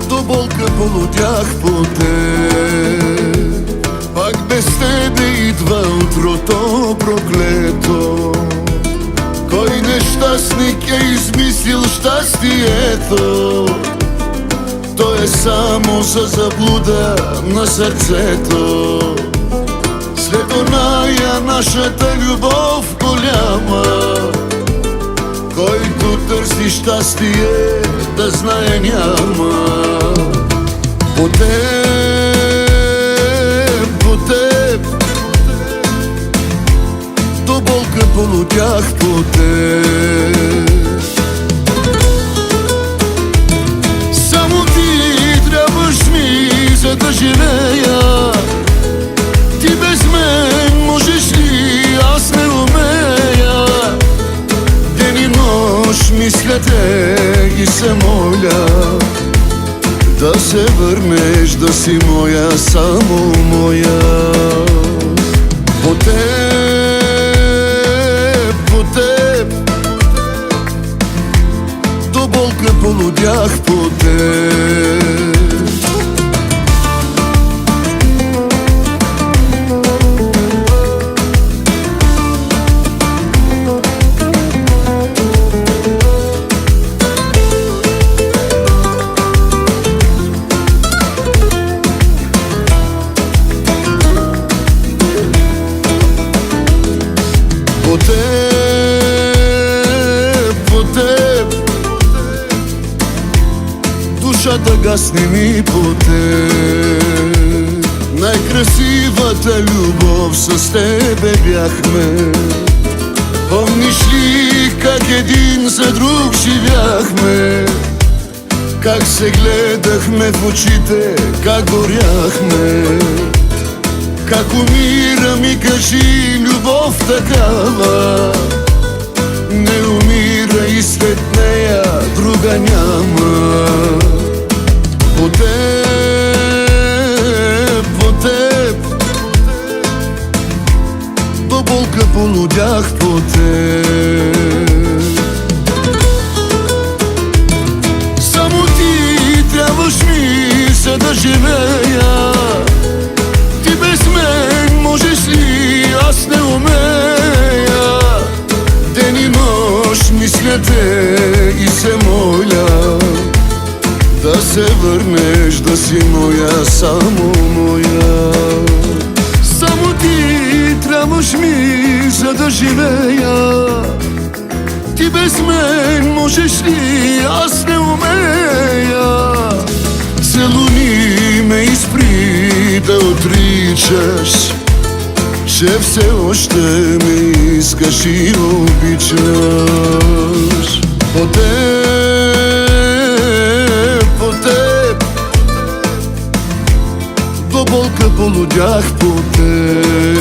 до болка полудях по теб. Пак без тебе идва утрото проклето. Кой нещастник е измислил щастието? То е само за заблуда на сърцето. След оная нашата любов голяма, който търси щастие, да знае няма. По теб, до болка полудях по теб. Само ти трябваш ми, за да живея. Ти без мен можеш ли? Аз не умея. Ден и нощ мисля те и се моля да се върнеш, да си моя, само моя. По теб, до болка полудях по теб. По теб, душата гасне ми по теб. Най-красивата любов с тебе бяхме. Помниш ли как един за друг живяхме? Как се гледахме в очите, как горяхме. Как умира, ми кажи, любов такава. Не умира и след нея друга няма. По теб, до болка полудях по теб. Само ти трябваш ми, за да живея. Ти без мен можеш ли? Аз не умея. Ден и нощ мисля те и се моля да се върнеш, да си моя, само моя. Само ти трябваш ми, за да живея. Ти без мен можеш ли? Аз не умея. Целуни ме и спри да отричаш, че все още ме искаш и обичаш. По теб, до болка полудях по теб.